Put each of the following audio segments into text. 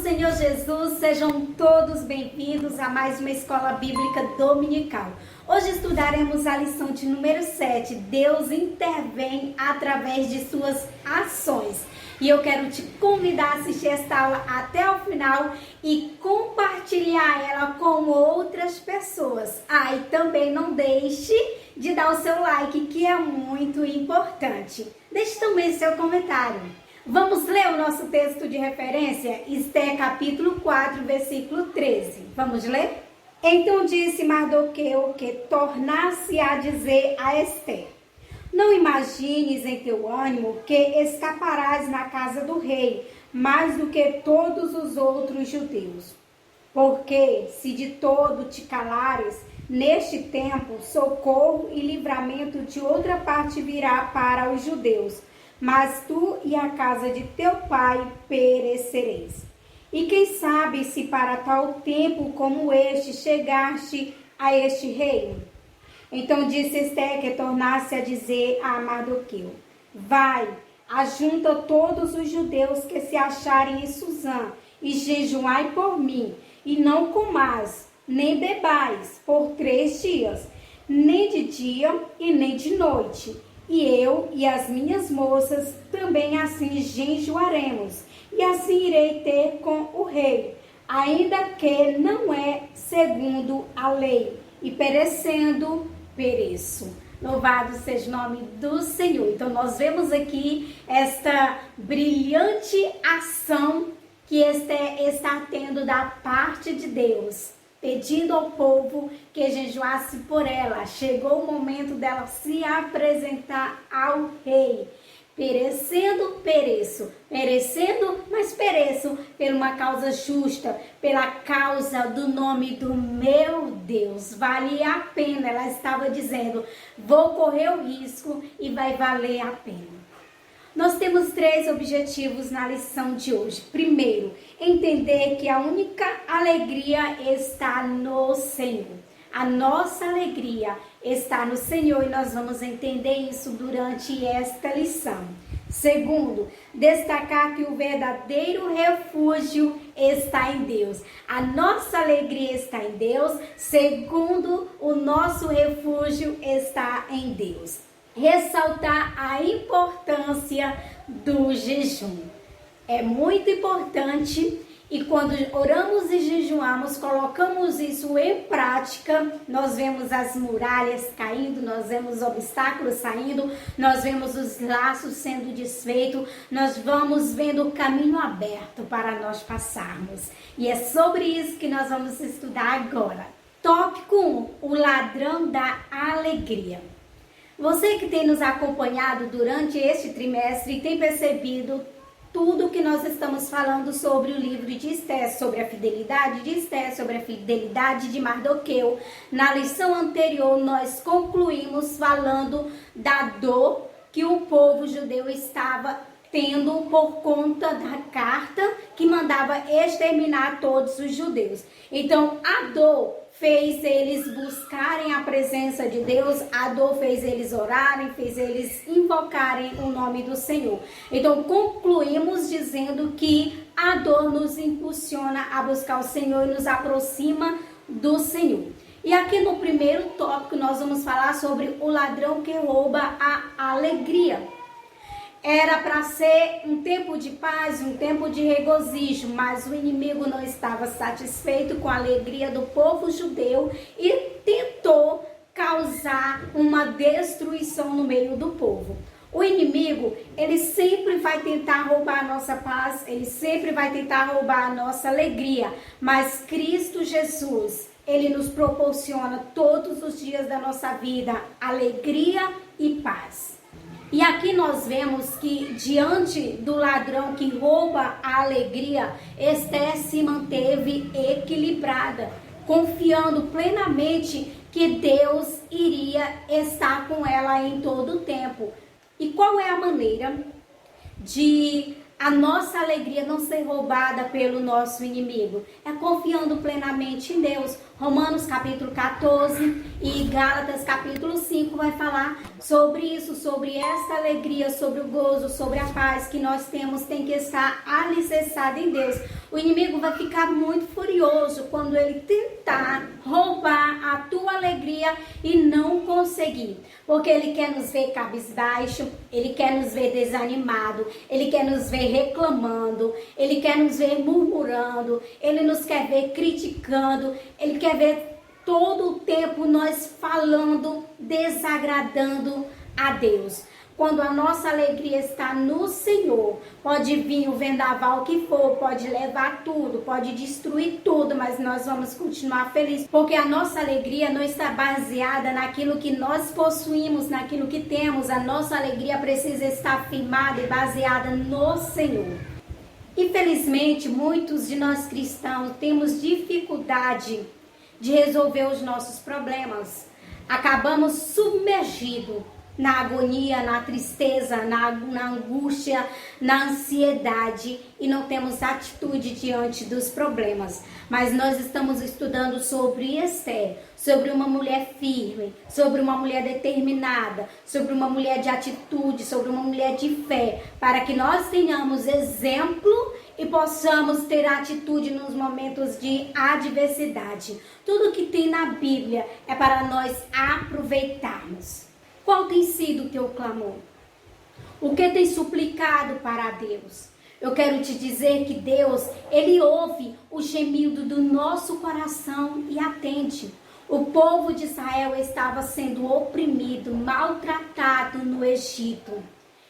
Senhor Jesus, sejam todos bem-vindos a mais uma Escola Bíblica Dominical. Hoje estudaremos a lição de número 7, Deus intervém através de suas ações. E eu quero te convidar a assistir esta aula até o final e compartilhar ela com outras pessoas. E também não deixe de dar o seu like, que é muito importante. Deixe também seu comentário. Vamos ler o nosso texto de referência? Esther capítulo 4, versículo 13. Vamos ler? Então disse Mardoqueu que tornasse a dizer a Esther: não imagines em teu ânimo que escaparás na casa do rei, mais do que todos os outros judeus. Porque se de todo te calares, neste tempo socorro e livramento de outra parte virá para os judeus, mas tu e a casa de teu pai perecereis. E quem sabe se para tal tempo como este chegaste a este reino? Então disse Esther que tornasse a dizer a Mardoqueu: vai, ajunta todos os judeus que se acharem em Suzã, e jejuai por mim, e não comais, nem bebais, por 3 dias, nem de dia e nem de noite. E eu e as minhas moças também assim jejuaremos, e assim irei ter com o rei, ainda que não é segundo a lei, e perecendo, pereço. Louvado seja o nome do Senhor. Então nós vemos aqui esta brilhante ação que Esther está tendo da parte de Deus, pedindo ao povo que jejuasse por ela. Chegou o momento dela se apresentar ao rei. Perecendo, pereço. Perecendo, mas pereço por uma causa justa, pela causa do nome do meu Deus. Vale a pena. Ela estava dizendo: vou correr o risco e vai valer a pena. Nós temos 3 objetivos na lição de hoje. Primeiro, entender que a única alegria está no Senhor. A nossa alegria está no Senhor e nós vamos entender isso durante esta lição. Segundo, destacar que o verdadeiro refúgio está em Deus. A nossa alegria está em Deus. Segundo, o nosso refúgio está em Deus. Ressaltar a importância do jejum. É muito importante e quando oramos e jejuamos, colocamos isso em prática, nós vemos as muralhas caindo, nós vemos obstáculos saindo, nós vemos os laços sendo desfeitos, nós vamos vendo o caminho aberto para nós passarmos. E é sobre isso que nós vamos estudar agora. Tópico 1, o ladrão da alegria. Você que tem nos acompanhado durante este trimestre tem percebido tudo que nós estamos falando sobre o livro de Esther, sobre a fidelidade de Esther, sobre a fidelidade de Mardoqueu. Na lição anterior, nós concluímos falando da dor que o povo judeu estava tendo por conta da carta que mandava exterminar todos os judeus. Então, a dor fez eles buscarem a presença de Deus, a dor fez eles orarem, fez eles invocarem o nome do Senhor. Então, concluímos dizendo que a dor nos impulsiona a buscar o Senhor e nos aproxima do Senhor. E aqui no primeiro tópico nós vamos falar sobre o ladrão que rouba a alegria. Era para ser um tempo de paz, um tempo de regozijo, mas o inimigo não estava satisfeito com a alegria do povo judeu e tentou causar uma destruição no meio do povo. O inimigo, ele sempre vai tentar roubar a nossa paz, ele sempre vai tentar roubar a nossa alegria, mas Cristo Jesus, ele nos proporciona todos os dias da nossa vida alegria e paz. E aqui nós vemos que diante do ladrão que rouba a alegria, Esther se manteve equilibrada, confiando plenamente que Deus iria estar com ela em todo o tempo. E qual é a maneira de a nossa alegria não ser roubada pelo nosso inimigo? É confiando plenamente em Deus. Romanos capítulo 14 e Gálatas capítulo 5 vai falar sobre isso, sobre esta alegria, sobre o gozo, sobre a paz que nós temos, tem que estar alicerçada em Deus. O inimigo vai ficar muito furioso quando ele tentar roubar a tua alegria e não conseguir. Porque ele quer nos ver cabisbaixo, ele quer nos ver desanimado, ele quer nos ver reclamando, ele quer nos ver murmurando, ele nos quer ver criticando, ele quer ver todo o tempo nós falando, desagradando a Deus. Quando a nossa alegria está no Senhor, pode vir o vendaval que for, pode levar tudo, pode destruir tudo, mas nós vamos continuar felizes, porque a nossa alegria não está baseada naquilo que nós possuímos, naquilo que temos. A nossa alegria precisa estar firmada e baseada no Senhor. Infelizmente, muitos de nós cristãos temos dificuldade de resolver os nossos problemas. Acabamos submergidos na agonia, na tristeza, na angústia, na ansiedade e não temos atitude diante dos problemas. Mas nós estamos estudando sobre Esther, sobre uma mulher firme, sobre uma mulher determinada, sobre uma mulher de atitude, sobre uma mulher de fé, para que nós tenhamos exemplo e possamos ter atitude nos momentos de adversidade. Tudo que tem na Bíblia é para nós aproveitarmos. Qual tem sido o teu clamor? O que tem suplicado para Deus? Eu quero te dizer que Deus, Ele ouve o gemido do nosso coração e atende. O povo de Israel estava sendo oprimido, maltratado no Egito.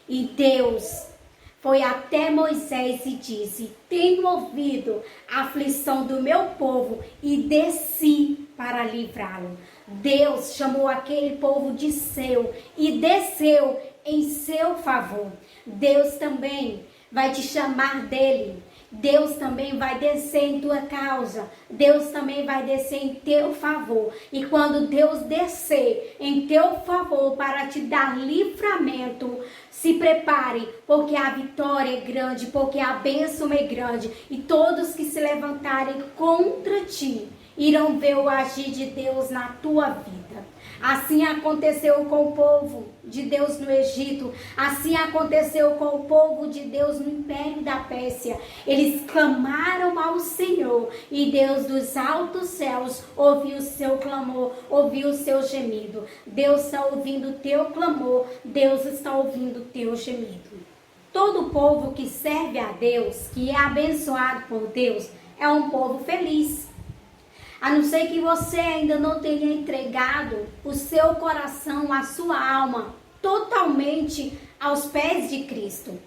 E Deus foi até Moisés e disse: tenho ouvido a aflição do meu povo e desci para livrá-lo. Deus chamou aquele povo de seu e desceu em seu favor. Deus também vai te chamar dele. Deus também vai descer em tua causa. Deus também vai descer em teu favor. E quando Deus descer em teu favor para te dar livramento, se prepare, porque a vitória é grande, porque a bênção é grande. E todos que se levantarem contra ti irão ver o agir de Deus na tua vida. Assim aconteceu com o povo de Deus no Egito. Assim aconteceu com o povo de Deus no Império da Pérsia. Eles clamaram ao Senhor e Deus dos altos céus ouviu o seu clamor, ouviu o seu gemido. Deus está ouvindo o teu clamor, Deus está ouvindo o teu gemido. Todo povo que serve a Deus, que é abençoado por Deus, é um povo feliz. A não ser que você ainda não tenha entregado o seu coração, a sua alma, totalmente aos pés de Cristo.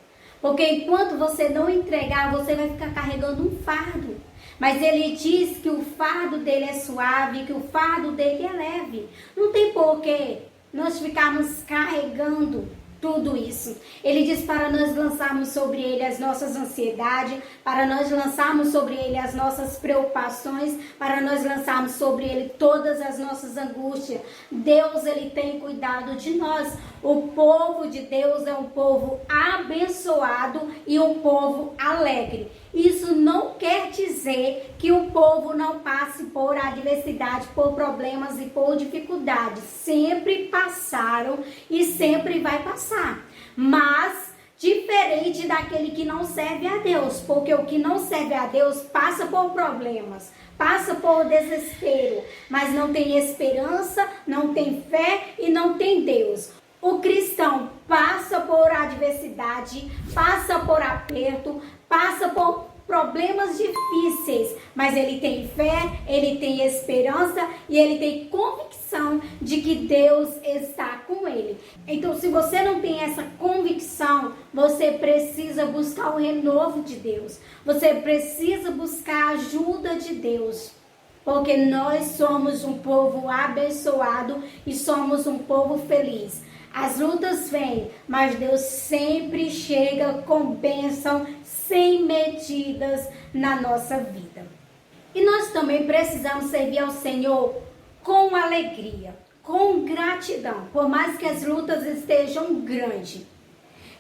Porque enquanto você não entregar, você vai ficar carregando um fardo. Mas ele diz que o fardo dele é suave, que o fardo dele é leve. Não tem porquê nós ficarmos carregando tudo isso. Ele diz para nós lançarmos sobre ele as nossas ansiedades, para nós lançarmos sobre ele as nossas preocupações, para nós lançarmos sobre ele todas as nossas angústias. Deus, ele tem cuidado de nós. O povo de Deus é um povo abençoado e um povo alegre. Isso não quer dizer que o povo não passe por adversidade, por problemas e por dificuldades. Sempre passaram e sempre vai passar. Mas diferente daquele que não serve a Deus, porque o que não serve a Deus passa por problemas, passa por desespero, mas não tem esperança, não tem fé e não tem Deus. O cristão passa por adversidade, passa por aperto, passa por problemas difíceis, mas ele tem fé, ele tem esperança e ele tem convicção de que Deus está com ele. Então, se você não tem essa convicção, você precisa buscar o renovo de Deus. Você precisa buscar a ajuda de Deus. Porque nós somos um povo abençoado e somos um povo feliz. As lutas vêm, mas Deus sempre chega com bênção sem medidas na nossa vida. E nós também precisamos servir ao Senhor com alegria, com gratidão, por mais que as lutas estejam grandes.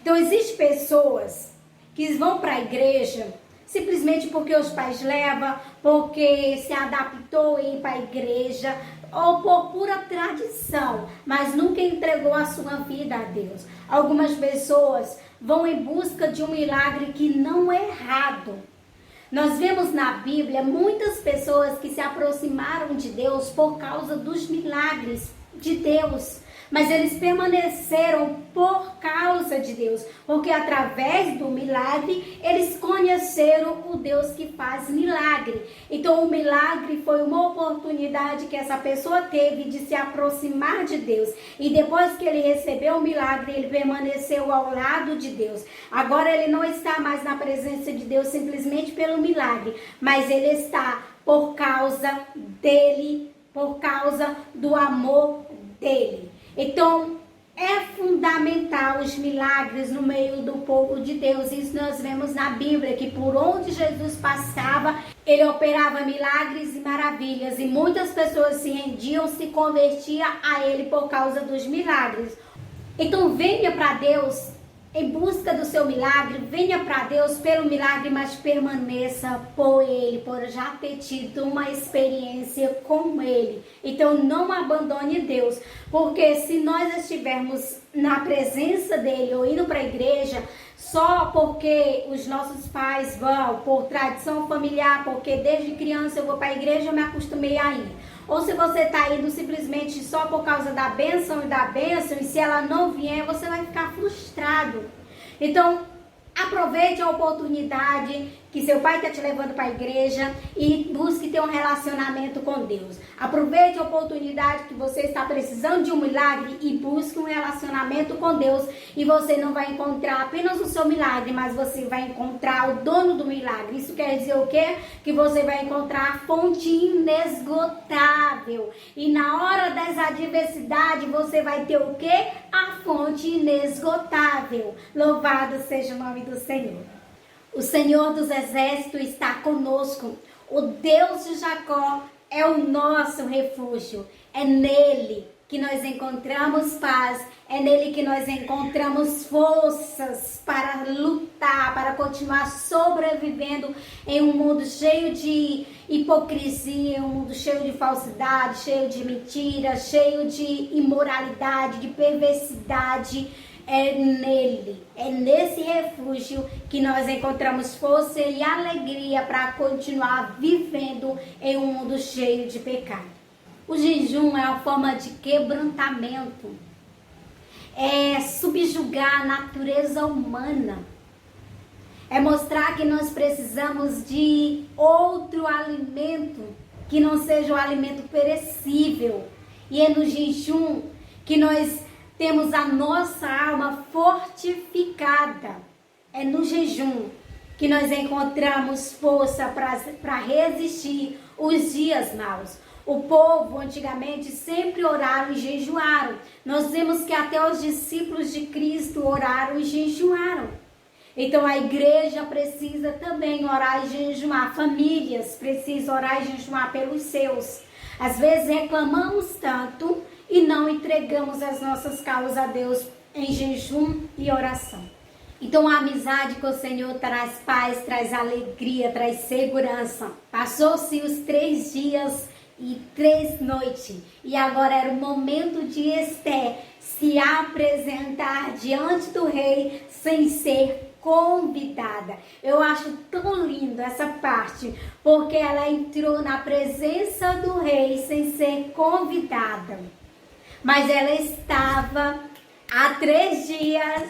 Então, existem pessoas que vão para a igreja simplesmente porque os pais levam, porque se adaptou a ir para a igreja, ou por pura tradição, mas nunca entregou a sua vida a Deus. Algumas pessoas vão em busca de um milagre que não é errado, Nós vemos na Bíblia muitas pessoas que se aproximaram de Deus por causa dos milagres de Deus. Mas eles permaneceram por causa de Deus, porque através do milagre eles conheceram o Deus que faz milagre. Então o milagre foi uma oportunidade que essa pessoa teve de se aproximar de Deus. E depois que ele recebeu o milagre, ele permaneceu ao lado de Deus. Agora ele não está mais na presença de Deus simplesmente pelo milagre, mas ele está por causa dele, por causa do amor dele. Então, é fundamental os milagres no meio do povo de Deus. Isso nós vemos na Bíblia, que por onde Jesus passava, ele operava milagres e maravilhas. E muitas pessoas se rendiam, se convertiam a ele por causa dos milagres. Então, venha para Deus em busca do seu milagre, venha para Deus pelo milagre, mas permaneça por Ele, por já ter tido uma experiência com Ele. Então não abandone Deus, porque se nós estivermos na presença dEle ou indo para a igreja, só porque os nossos pais vão, por tradição familiar, porque desde criança eu vou para a igreja, eu me acostumei a ir. Ou se você está indo simplesmente só por causa da bênção, e se ela não vier, você vai ficar frustrado. Então, aproveite a oportunidade que seu pai está te levando para a igreja e busque ter um relacionamento com Deus. Aproveite a oportunidade que você está precisando de um milagre e busque um relacionamento com Deus. E você não vai encontrar apenas o seu milagre, mas você vai encontrar o dono do milagre. Isso quer dizer o quê? Que você vai encontrar a fonte inesgotável. E na hora dessa adversidade, você vai ter o quê? A fonte inesgotável. Louvado seja o nome do Senhor. O Senhor dos Exércitos está conosco. O Deus de Jacó é o nosso refúgio. É nele que nós encontramos paz. É nele que nós encontramos forças para lutar, para continuar sobrevivendo em um mundo cheio de hipocrisia, um mundo cheio de falsidade, cheio de mentira, cheio de imoralidade, de perversidade. É nele, é nesse refúgio que nós encontramos força e alegria para continuar vivendo em um mundo cheio de pecado. O jejum é uma forma de quebrantamento, é subjugar a natureza humana, é mostrar que nós precisamos de outro alimento que não seja o alimento perecível. E é no jejum que nós temos a nossa alma fortificada. É no jejum que nós encontramos força para resistir os dias maus. O povo antigamente sempre oraram e jejuaram. Nós vemos que até os discípulos de Cristo oraram e jejuaram. Então a igreja precisa também orar e jejuar. Famílias precisam orar e jejuar pelos seus. Às vezes reclamamos tanto e não entregamos as nossas causas a Deus em jejum e oração. Então a amizade com o Senhor traz paz, traz alegria, traz segurança. Passou-se os 3 dias e 3 noites. E agora era o momento de Esther se apresentar diante do rei sem ser convidada. Eu acho tão lindo essa parte, porque ela entrou na presença do rei sem ser convidada. Mas ela estava há 3 dias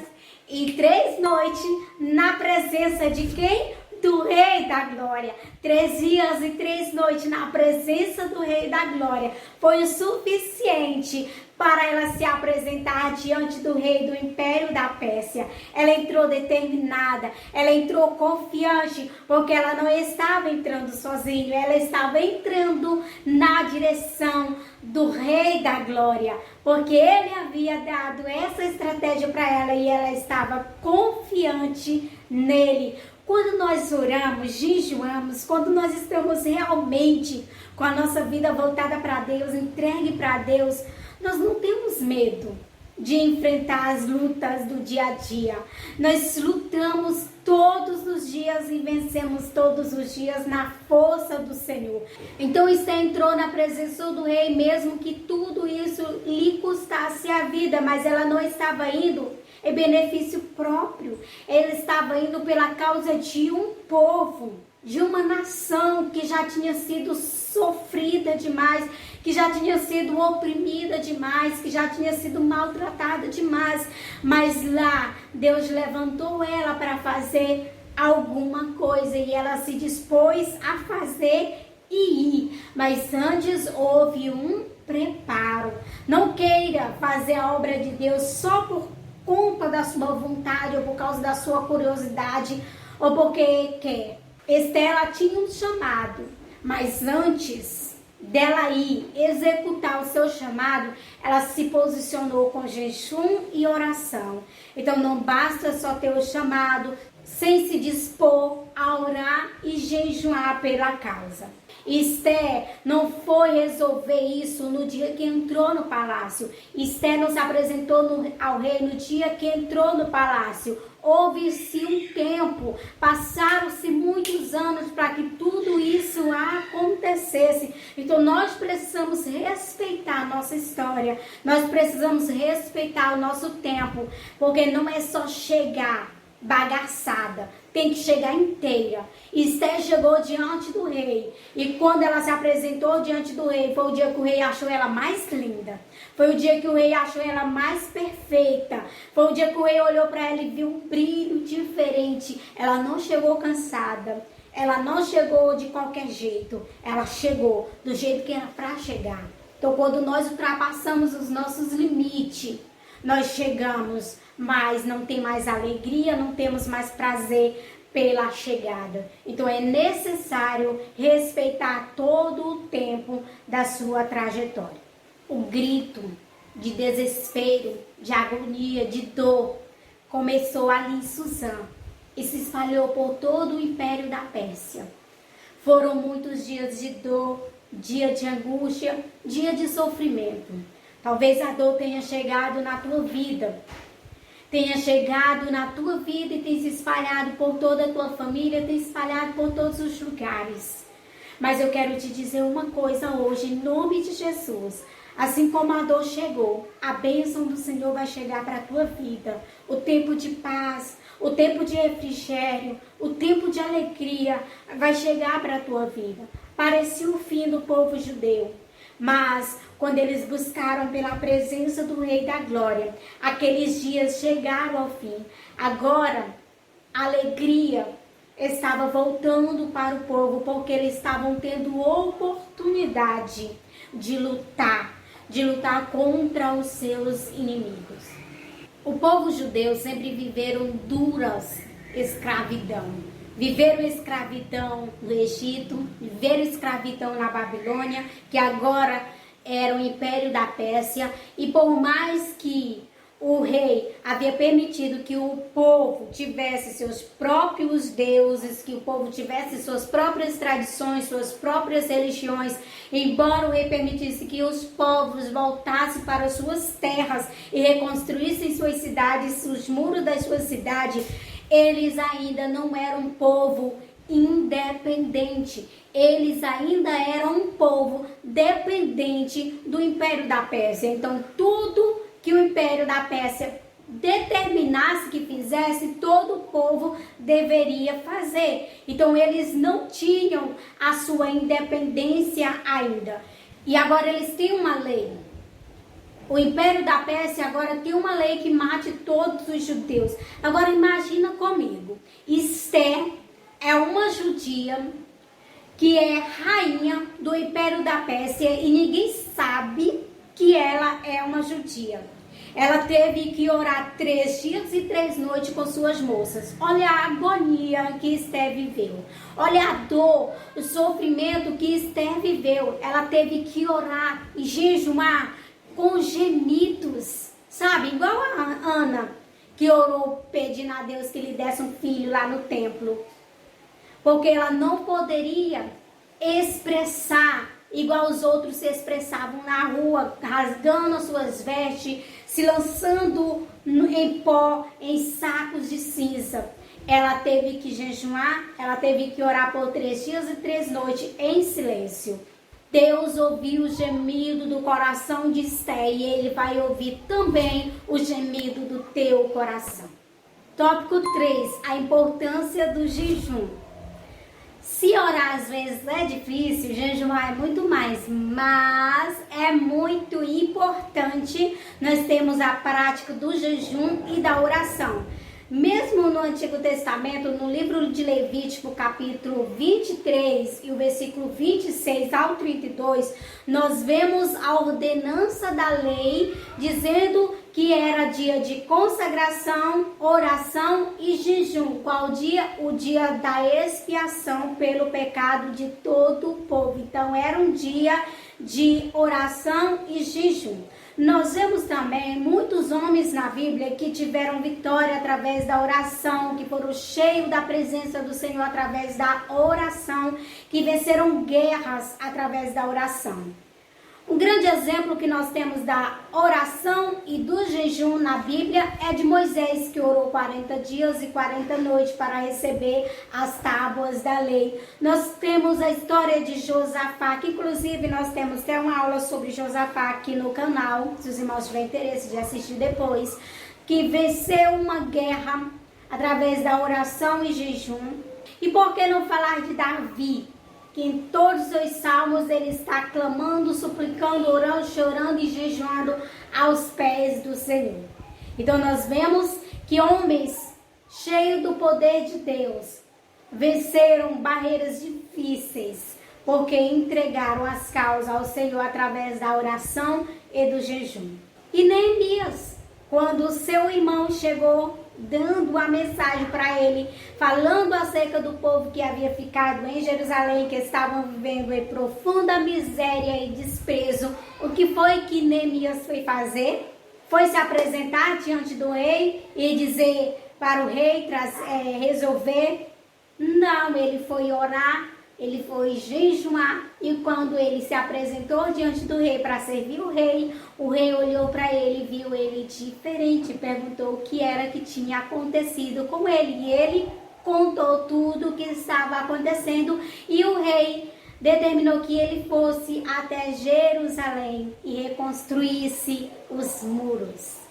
e 3 noites na presença de quem? Do Rei da Glória. 3 dias e 3 noites na presença do Rei da Glória foi o suficiente para ela se apresentar diante do rei do Império da Pérsia. Ela entrou determinada, ela entrou confiante, porque ela não estava entrando sozinha, ela estava entrando na direção do Rei da Glória, porque ele havia dado essa estratégia para ela e ela estava confiante nele. Quando nós oramos, jejuamos, quando nós estamos realmente com a nossa vida voltada para Deus, entregue para Deus, nós não temos medo de enfrentar as lutas do dia a dia. Nós lutamos todos os dias e vencemos todos os dias na força do Senhor. Então Esther entrou na presença do rei, mesmo que tudo isso lhe custasse a vida, mas ela não estava indo em benefício próprio. Ela estava indo pela causa de um povo. de uma nação que já tinha sido sofrida demais, que já tinha sido oprimida demais, que já tinha sido maltratada demais. Mas lá, Deus levantou ela para fazer alguma coisa e ela se dispôs a fazer e ir. Mas antes houve um preparo. Não queira fazer a obra de Deus só por conta da sua vontade ou por causa da sua curiosidade ou porque quer. Estela tinha um chamado, mas antes dela ir executar o seu chamado, ela se posicionou com jejum e oração. Então não basta só ter o chamado sem se dispor a orar e jejuar pela causa. Esther não foi resolver isso no dia que entrou no palácio. Esther não se apresentou ao rei no dia que entrou no palácio. Houve-se um tempo, passaram-se muitos anos para que tudo isso acontecesse. Então nós precisamos respeitar a nossa história, nós precisamos respeitar o nosso tempo, porque não é só chegar bagaçada, tem que chegar inteira. Esther chegou diante do rei e quando ela se apresentou diante do rei, foi o dia que o rei achou ela mais linda, foi o dia que o rei achou ela mais perfeita, foi o dia que o rei olhou para ela e viu um brilho diferente. Ela não chegou cansada, ela não chegou de qualquer jeito, ela chegou do jeito que era para chegar. Então quando nós ultrapassamos os nossos limites, nós chegamos, mas não tem mais alegria, não temos mais prazer pela chegada. Então é necessário respeitar todo o tempo da sua trajetória. O grito de desespero, de agonia, de dor começou ali em Suzã e se espalhou por todo o Império da Pérsia. Foram muitos dias de dor, dia de angústia, dia de sofrimento. Talvez a dor tenha chegado na tua vida, tenha chegado na tua vida e tenha se espalhado por toda a tua família, tenha se espalhado por todos os lugares. Mas eu quero te dizer uma coisa hoje, em nome de Jesus. Assim como a dor chegou, a bênção do Senhor vai chegar para a tua vida. O tempo de paz, o tempo de refrigério, o tempo de alegria vai chegar para a tua vida. Parecia o fim do povo judeu. Mas quando eles buscaram pela presença do Rei da Glória, aqueles dias chegaram ao fim. Agora, a alegria estava voltando para o povo, porque eles estavam tendo oportunidade de lutar contra os seus inimigos. O povo judeu sempre viveram duras escravidão. Viveram escravidão no Egito, viveram escravidão na Babilônia, que agora era o Império da Pérsia. E por mais que o rei havia permitido que o povo tivesse seus próprios deuses, que o povo tivesse suas próprias tradições, suas próprias religiões, embora o rei permitisse que os povos voltassem para suas terras e reconstruíssem suas cidades, os muros das suas cidades, eles ainda não eram um povo independente. Eles ainda eram um povo dependente do Império da Pérsia. Então, tudo que o Império da Pérsia determinasse que fizesse, todo o povo deveria fazer. Então, eles não tinham a sua independência ainda. E agora eles têm uma lei. O Império da Pérsia agora tem uma lei que mate todos os judeus. Agora imagina comigo, Esther é uma judia que é rainha do Império da Pérsia e ninguém sabe que ela é uma judia. Ela teve que orar 3 dias e 3 noites com suas moças. Olha a agonia que Esther viveu. Olha a dor, o sofrimento que Esther viveu. Ela teve que orar e jejuar com gemidos, sabe? Igual a Ana, que orou pedindo a Deus que lhe desse um filho lá no templo. Porque ela não poderia expressar igual os outros se expressavam na rua, rasgando as suas vestes, se lançando em pó, em sacos de cinza. Ela teve que jejuar, ela teve que orar por 3 dias e 3 noites em silêncio. Deus ouviu o gemido do coração de Esther e Ele vai ouvir também o gemido do teu coração. Tópico 3, a importância do jejum. Se orar às vezes é difícil, jejuar é muito mais, mas é muito importante nós termos a prática do jejum e da oração. Mesmo no Antigo Testamento, no livro de Levítico, capítulo 23 e o versículo 26 ao 32, nós vemos a ordenança da lei dizendo que era dia de consagração, oração e jejum. Qual dia? O dia da expiação pelo pecado de todo o povo. Então era um dia de oração e jejum. Nós vemos também muitos homens na Bíblia que tiveram vitória através da oração, que foram cheios da presença do Senhor através da oração, que venceram guerras através da oração. Um grande exemplo que nós temos da oração e do jejum na Bíblia é de Moisés, que orou 40 dias e 40 noites para receber as tábuas da lei. Nós temos a história de Josafá, que inclusive nós temos até uma aula sobre Josafá aqui no canal, se os irmãos tiverem interesse de assistir depois, que venceu uma guerra através da oração e jejum. E por que não falar de Davi? Que em todos os seus salmos ele está clamando, suplicando, orando, chorando e jejuando aos pés do Senhor. Então nós vemos que homens cheios do poder de Deus venceram barreiras difíceis, porque entregaram as causas ao Senhor através da oração e do jejum. E Neemias, quando o seu irmão chegou dando a mensagem para ele, falando acerca do povo que havia ficado em Jerusalém, que estavam vivendo em profunda miséria e desprezo, o que foi que Neemias foi fazer? Foi se apresentar diante do rei e dizer para o rei resolver? Não, ele foi orar, ele foi jejuar, e quando ele se apresentou diante do rei para servir o rei olhou para ele, viu ele diferente, perguntou o que era que tinha acontecido com ele, e ele contou tudo o que estava acontecendo, e o rei determinou que ele fosse até Jerusalém e reconstruísse os muros.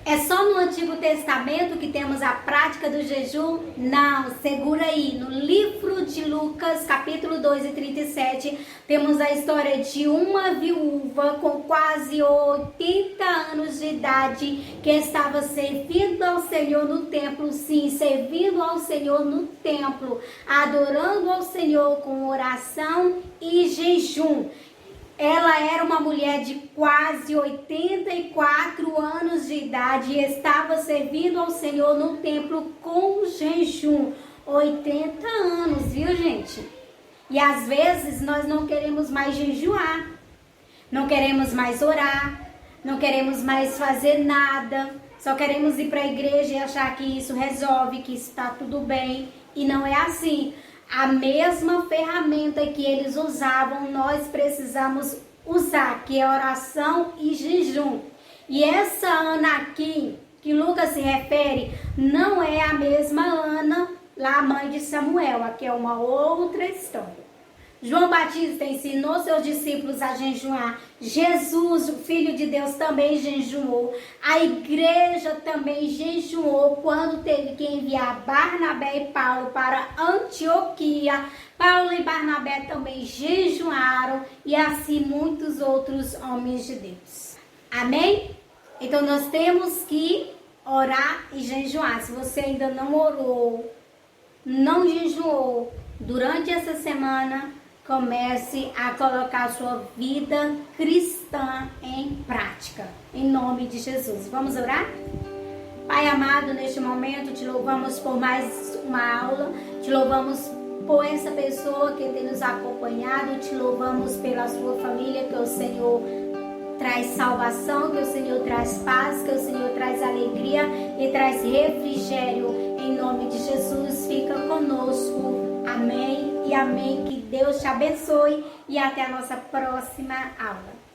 É só no Antigo Testamento que temos a prática do jejum? Não, segura aí. No livro de Lucas, capítulo 2 e 37, temos a história de uma viúva com quase 80 anos de idade que estava servindo ao Senhor no templo, sim, servindo ao Senhor no templo, adorando ao Senhor com oração e jejum. Ela era uma mulher de quase 84 anos de idade e estava servindo ao Senhor no templo com jejum. 80 anos, viu, gente? E às vezes nós não queremos mais jejuar, não queremos mais orar, não queremos mais fazer nada, só queremos ir para a igreja e achar que isso resolve, que isso está tudo bem. E não é assim. A mesma ferramenta que eles usavam, nós precisamos usar, que é oração e jejum. E essa Ana aqui, que Lucas se refere, não é a mesma Ana, lá a mãe de Samuel. Aqui é uma outra história. João Batista ensinou seus discípulos a jejuar. Jesus, o Filho de Deus, também jejuou. A igreja também jejuou quando teve que enviar Barnabé e Paulo para Antioquia. Paulo e Barnabé também jejuaram, e assim muitos outros homens de Deus. Amém? Então nós temos que orar e jejuar. Se você ainda não orou, não jejuou durante essa semana, comece a colocar a sua vida cristã em prática, em nome de Jesus. Vamos orar? Pai amado, neste momento te louvamos por mais uma aula, te louvamos por essa pessoa que tem nos acompanhado, te louvamos pela sua família, que o Senhor traz salvação, que o Senhor traz paz, que o Senhor traz alegria e traz refrigério. Em nome de Jesus, fica conosco. Amém e amém. Que Deus te abençoe e até a nossa próxima aula.